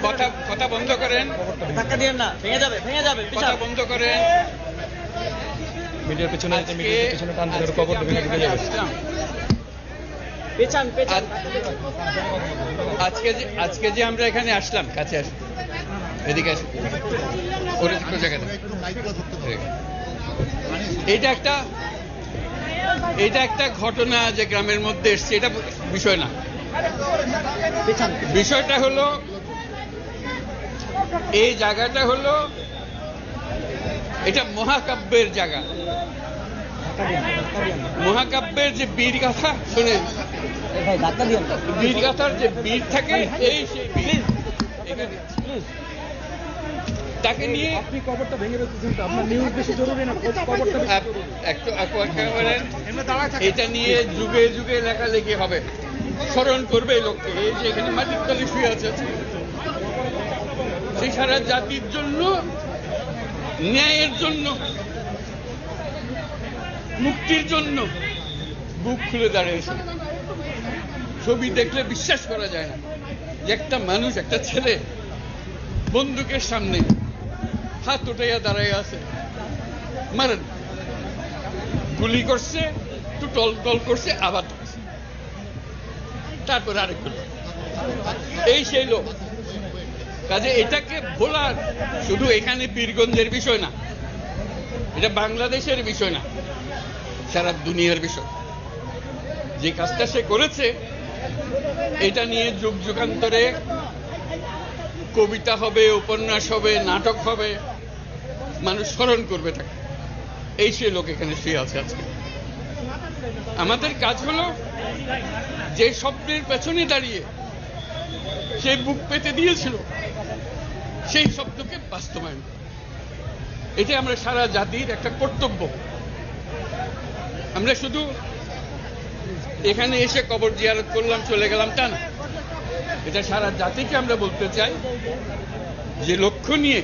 কথা কথা বন্ধ করেন, ধাক্কা দিয়েন না, ভেঙে যাবে কথা বন্ধ করেন। মিডিয়ার পেছনে মিডিয়ার পেছনে টানতে করে কবরটা ভেঙে ঢুকে যাবে। পেছান আজকে যে আমরা এখানে আসলাম, কাছে আসি, এদিকে আসি, ওর জায়গাটা, এটা একটা ঘটনা যে গ্রামের মধ্যে এসছে, এটা বিষয় না। বিষয়টা হলো এই জায়গাটা হলো এটা মহাকাব্যের জায়গা। মহাকাব্যের যে বীর গাথা শোনেন, বীর গাথার যে বীর থাকে, এই সেই বীর এখানে তাকে নিয়ে আপনি কবরটা ভেঙে ফেলতেছেন তো, আপনার নিউজ বেশি জরুরি না, কবরটা এটা নিয়ে যুগে যুগে লেখালেখি হবে, স্মরণ করবে লোককে। এই যে এখানে মাটির তলে শুয়ে আছে, সেই সারা জাতির জন্য, ন্যায়ের জন্য, মুক্তির জন্য বুক খুলে দাঁড়িয়েছে। ছবি দেখলে বিশ্বাস করা যায় না যে একটা মানুষ, একটা ছেলে বন্দুকের সামনে হাত উঠাইয়া দাঁড়াইয়া আছে। মারেন, গুলি করছে, একটু টল করছে, আবার তারপর আরেক গুলি। এই সেই লোক। কাজে এটাকে ভোলার শুধু এখানে পীরগঞ্জের বিষয় না, এটা বাংলাদেশের বিষয় না, সারা দুনিয়ার বিষয়। যে কাজটা সে করেছে, এটা নিয়ে যুগ যুগান্তরে কবিতা হবে, উপন্যাস হবে, নাটক হবে, মানুষ স্মরণ করবে তাকে। এই সে লোক এখানে শুয়ে আছে আজকে। আমাদের কাজ হলো যে শব্দের পেছনে দাঁড়িয়ে সে বুক পেতে দিয়েছিল, সেই শব্দকে বাস্তবায়ন। এটা আমরা সারা জাতির একটা কর্তব্য। আমরা শুধু এখানে এসে কবর জিয়ারত করলাম, চলে গেলাম, তা না। এটা সারা জাতিকে আমরা বলতে চাই যে লক্ষ্য নিয়ে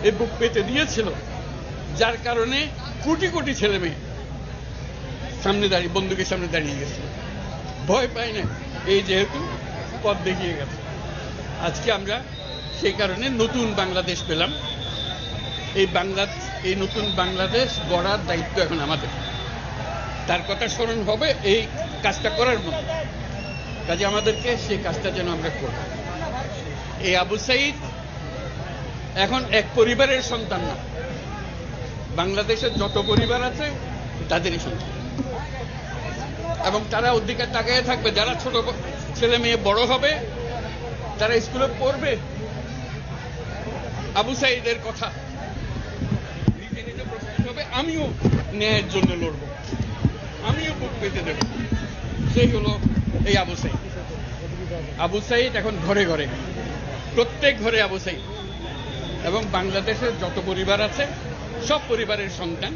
এ বুক পেতে দিয়েছিল, যার কারণে কোটি কোটি ছেলে মেয়ে সামনে দাঁড়িয়ে, বন্দুকের সামনে দাঁড়িয়ে গেছে, ভয় পায় না। এই যেহেতু পথ দেখিয়ে গেছে, আজকে আমরা সেই কারণে নতুন বাংলাদেশ পেলাম। এই নতুন বাংলাদেশ গড়ার দায়িত্ব এখন আমাদের। তার কথা স্মরণ হবে এই কাজটা করার মতো। কাজে আমাদেরকে সেই কাজটা যেন আমরা করি। এই আবু সাঈদ এখন এক পরিবারের সন্তান না, বাংলাদেশের যত পরিবার আছে তাদেরই সন্তান, এবং তারা অধিকার তাকায় থাকবে। যারা ছোট ছেলে মেয়ে বড় হবে, তারা স্কুলে পড়বে, আবু সাঈদের কথা নিজে নিজে প্রশ্ন হবে, আমিও ন্যায়ের জন্য লড়ব, আমিও বুক পেতে দেব। সেই হলো এই আবু সাঈদ। আবু সাঈদ এখন ঘরে ঘরে, প্রত্যেক ঘরে আবু সাঈদ, এবং বাংলাদেশের যত পরিবার আছে সব পরিবারের সন্তান।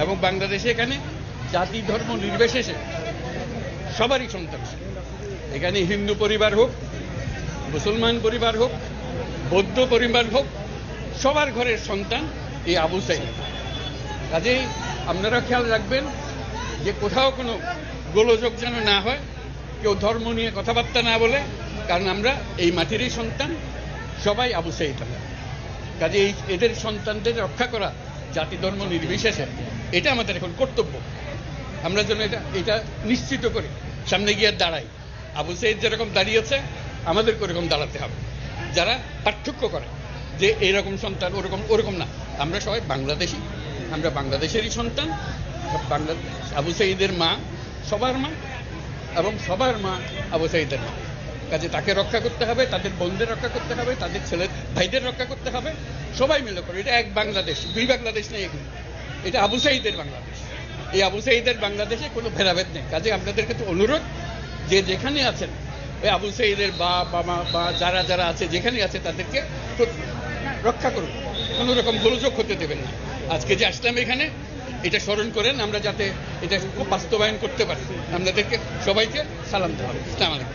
এবং বাংলাদেশে এখানে জাতি ধর্ম নির্বিশেষে সবারই সন্তান। এখানে হিন্দু পরিবার হোক, মুসলমান পরিবার হোক, বৌদ্ধ পরিবার হোক, সবার ঘরের সন্তান এই আবু সাঈদ। কাজেই আপনারা খেয়াল রাখবেন যে কোথাও কোনো গোলযোগ যেন না হয়, কেউ ধর্ম নিয়ে কথাবার্তা না বলে, কারণ আমরা এই মাটিরই সন্তান, সবাই আবু সাঈদ। কাজে এদের সন্তানদের রক্ষা করা জাতি ধর্ম নির্বিশেষে, এটা আমাদের এখন কর্তব্য। আমরা যেন এটা নিশ্চিত করে সামনে গিয়ে দাঁড়াই। আবু সাঈদ যেরকম দাঁড়িয়েছে, আমাদের ওরকম দাঁড়াতে হবে। যারা পার্থক্য করে যে এইরকম সন্তান, ওরকম না, আমরা সবাই বাংলাদেশি, আমরা বাংলাদেশেরই সন্তান। আবু সাঈদের মা সবার মা, এবং সবার মা আবু সাঈদের মা। কাজে তাকে রক্ষা করতে হবে, তাদের বোনদের রক্ষা করতে হবে, তাদের ছেলে ভাইদের রক্ষা করতে হবে, সবাই মিলে করে। এটা এক বাংলাদেশ, দুই বাংলাদেশ নেই এখানে, এটা আবু সাঈদের বাংলাদেশ। এই আবু সাঈদের বাংলাদেশে কোনো ভেদাভেদ নেই। কাজে আপনাদেরকে তো অনুরোধ, যে যেখানে আছেন ওই আবু সাঈদের বা যারা যারা আছে, যেখানে আছে, তাদেরকে রক্ষা করুন, কোনো রকম গোলযোগ হতে দেবেন না। আজকে যে আসলাম এখানে, এটা স্মরণ করেন, আমরা যাতে এটা বাস্তবায়ন করতে পারি। আপনাদেরকে সবাইকে সালাম দেওয়া হবে। আসসালামু আলাইকুম।